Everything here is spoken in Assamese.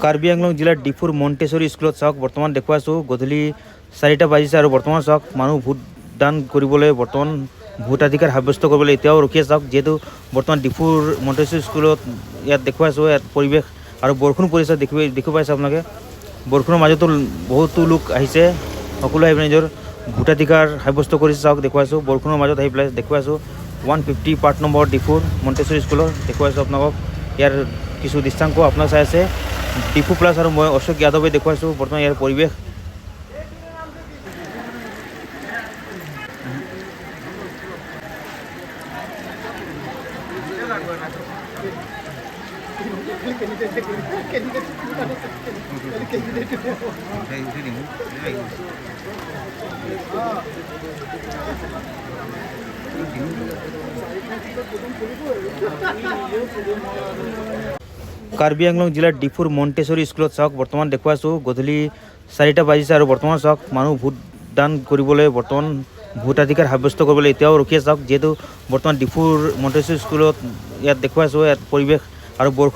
কাৰ্বি আংলং জিলাৰ ডিফুৰ মণ্টেশ্বৰী স্কুলত চাওক বৰ্তমান দেখুৱাই আছোঁ গধূলি 4টা বাজিছে আৰু বৰ্তমান চাওক মানুহ ভোটদান কৰিবলৈ বৰ্তমান ভোটাধিকাৰ সাব্যস্ত কৰিবলৈ এতিয়াও ৰখি আছে চাওক যিহেতু বৰ্তমান ডিফুৰ মণ্টেশ্বৰী স্কুলত ইয়াত দেখুৱাই আছোঁ ইয়াত পৰিৱেশ আৰু বৰষুণ পৰিছে দেখিব পাইছে আপোনালোকে বৰষুণৰ মাজতো বহুতো লোক আহিছে সকলোৱে আহি পেলাই নিজৰ ভোটাধিকাৰ সাব্যস্ত কৰিছে চাওক দেখুৱাইছোঁ বৰষুণৰ মাজত আহি পেলাই দেখুৱাইছোঁ 150 পাৰ্ট নম্বৰ ডিফুৰ মণ্টেশ্বৰী স্কুলৰ দেখুৱাইছোঁ আপোনালোকক ইয়াৰ কিছু দৃশ্যাংশ আপোনাক চাই আছে ডিফু প্লাছ আৰু মই অশোক যাদৱে দেখুৱাইছোঁ বৰ্তমান ইয়াৰ পৰিৱেশ কাৰ্বি আংলং জিলাৰ ডিফুৰ মণ্টেশ্বৰী স্কুলত চাওক বৰ্তমান দেখুৱাই আছোঁ গধূলি 4টা বাজিছে আৰু বৰ্তমান চাওক মানুহ ভোটদান কৰিবলৈ বৰ্তমান ভোটাধিকাৰ সাব্যস্ত কৰিবলৈ এতিয়াও ৰখি আছে চাওক যিহেতু বৰ্তমান ডিফুৰ মণ্টেশ্বৰী স্কুলত ইয়াত দেখুৱাই আছোঁ ইয়াত পৰিৱেশ আৰু বৰষুণ